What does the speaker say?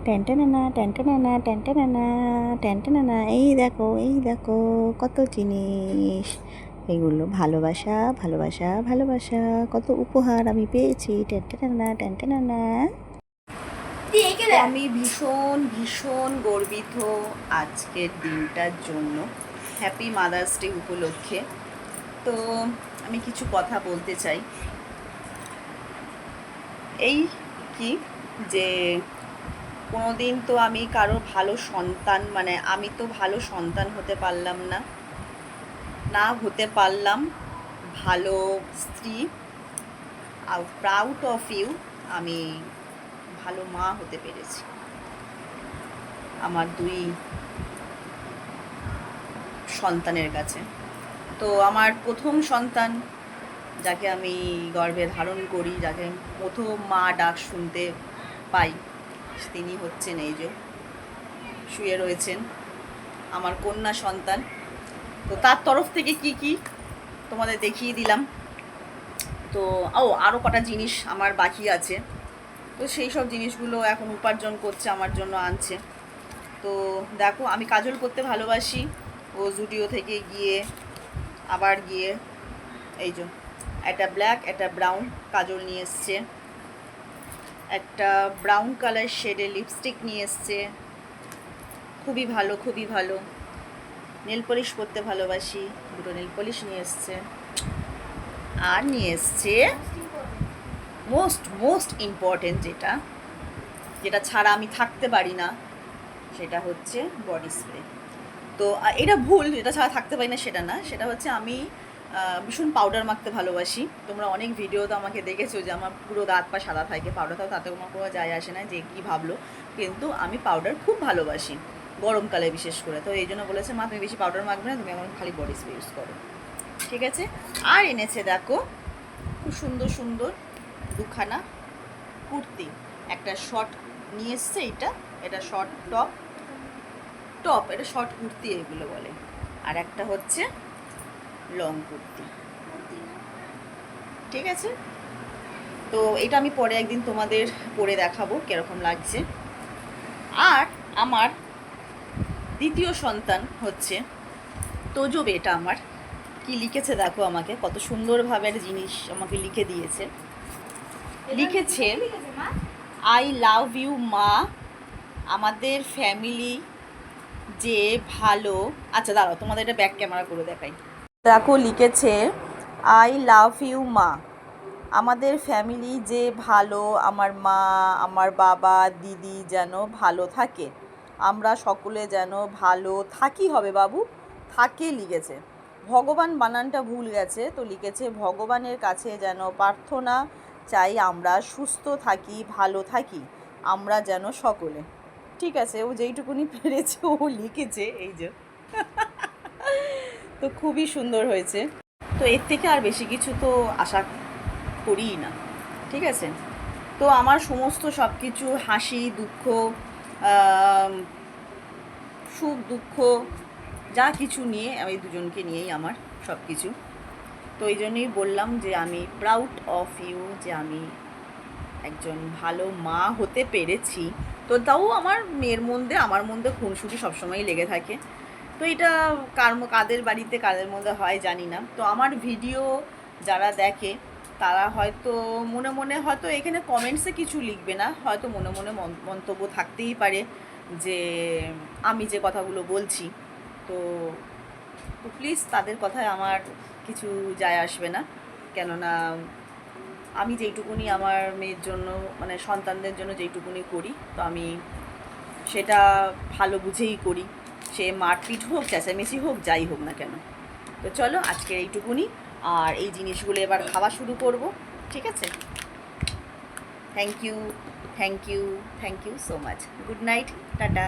ট্যান্টানানা ট্যান্টানানা ট্যান্টানানা ট্যান্টানানা, এই দেখো কত জিনিস। এগুলো ভালোবাসা ভালোবাসা ভালোবাসা, কত উপহার আমি পেয়েছি। ট্যান্টানানা ট্যান্টানানা। আমি ভীষণ ভীষণ গর্বিত আজকের দিনটার জন্য, হ্যাপি মাদার্স ডে উপলক্ষে। তো আমি কিছু কথা বলতে চাই। এই কি যে কোনো দিন তো আমি কারো ভালো সন্তান, মানে আমি তো ভালো সন্তান হতে পারলাম না, না হতে পারলাম ভালো স্ত্রী। আর প্রাউড অফ ইউ, আমি ভালো মা হতে পেরেছি আমার দুই সন্তানের কাছে। তো আমার প্রথম সন্তান, যাকে আমি গর্ভে ধারণ করি, যাকে প্রথম মা ডাক শুনতে পাই, তিনি হচ্ছেন এই যে শুয়ে রয়েছেন, আমার কন্যা সন্তান। তো তার তরফ থেকে কি কি তোমাদের দেখিয়ে দিলাম। তো আরও কটা জিনিস আমার বাকি আছে, তো সেই সব জিনিসগুলো এখন উপার্জন করছে, আমার জন্য আনছে। তো দেখো, আমি কাজল করতে ভালোবাসি। ও জুডিও থেকে গিয়ে আবার গিয়ে এই যে একটা ব্ল্যাক একটা ব্রাউন কাজল নিয়ে এসছে, একটা ব্রাউন কালার শেডে লিপস্টিক নিয়ে এসছে, খুবই ভালো খুবই ভালো। নেল পলিশ করতে ভালোবাসি, দুটো নেল পলিশ নিয়ে এসছে। আর নিয়ে এসছে মোস্ট ইম্পর্টেন্ট, যেটা ছাড়া আমি থাকতে পারি না, সেটা হচ্ছে বডি স্প্রে। তো এটা ভুল, যেটা ছাড়া থাকতে পারি না সেটা না, সেটা হচ্ছে আমি ভীষণ পাউডার মাখতে ভালোবাসি। তোমরা অনেক ভিডিওতে আমাকে দেখেছো যে আমার পুরো দাঁত পা সাদা থাকে, পাউডার তাও তাতে আমার কোনো যায় আসে না যে কী ভাবলো, কিন্তু আমি পাউডার খুব ভালোবাসি, গরমকালে বিশেষ করে। তো এই জন্য বলেছে, মা তুমি বেশি পাউডার মাখবে না, তুমি আমার খালি বডি স্প্রে ইউজ করো, ঠিক আছে। আর এনেছে দেখো খুব সুন্দর সুন্দর দুখানা কুর্তি, একটা শর্ট নিয়ে এসছে, এটা শর্ট টপ, এটা শর্ট কুর্তি এগুলো বলে, আর একটা হচ্ছে লং কুর্তি, ঠিক আছে। তো এটা আমি পরে একদিন তোমাদের পরে দেখাবো কীরকম লাগছে। আর আমার দ্বিতীয় সন্তান হচ্ছে তোজবে, এটা আমার কি লিখেছে দেখো, আমাকে কত সুন্দরভাবে একটা জিনিস আমাকে লিখে দিয়েছে। লিখেছে, আই লাভ ইউ মা, আমাদের ফ্যামিলি যে ভালো। আচ্ছা দাঁড়াও, তোমাদের এটা ব্যাক ক্যামেরা করে দেখাই। দেখো লিখেছে, আই লাভ ইউ মা, আমাদের ফ্যামিলি যে ভালো, আমার মা আমার বাবা দিদি যেন ভালো থাকে, আমরা সকলে যেন ভালো থাকি, হবে বাবু থাকে লিখেছে। ভগবান বানানটা ভুল গেছে, তো লিখেছে ভগবানের কাছে যেন প্রার্থনা চাই আমরা সুস্থ থাকি, ভালো থাকি, আমরা যেন সকলে। ঠিক আছে, ও যেইটুকুনি পেরেছে ও লিখেছে, এই যে। তো খুবই সুন্দর হয়েছে। তো এর থেকে আর বেশি কিছু তো আশা করিই না, ঠিক আছে। তো আমার সমস্ত সব কিছু হাসি দুঃখ, সুখ দুঃখ যা কিছু নিয়ে, আমি দুজনকে নিয়েই আমার সব কিছু। তো এই জন্যই বললাম যে আমি প্রাউড অফ ইউ, যে আমি একজন ভালো মা হতে পেরেছি। তো তাও আমার মেয়ের মধ্যে, আমার মধ্যে খুনসুটি সবসময়ই লেগে থাকে। তো এটা কাদের বাড়িতে কাদের মধ্যে হয় জানি না। তো আমার ভিডিও যারা দেখে তারা হয়তো মনে মনে হয়তো এখানে কমেন্টসে কিছু লিখবে না, হয়তো মনে মনে মন্তব্য থাকতেই পারে যে আমি যে কথাগুলো বলছি, তো তো প্লিজ তাদের কথায় আমার কিছু যায় আসবে না। কেননা আমি যেইটুকুনি আমার মেয়ের জন্য, মানে সন্তানদের জন্য যেইটুকুনি করি, তো আমি সেটা ভালো বুঝেই করি, সে মারপিট হোক চেঁচামেচি হোক যাই হোক না কেন। তো চলো আজকে এইটুকুনি, আর এই জিনিসগুলো এবার খাওয়া শুরু করব, ঠিক আছে। Thank you thank you thank you so much, good night, tata.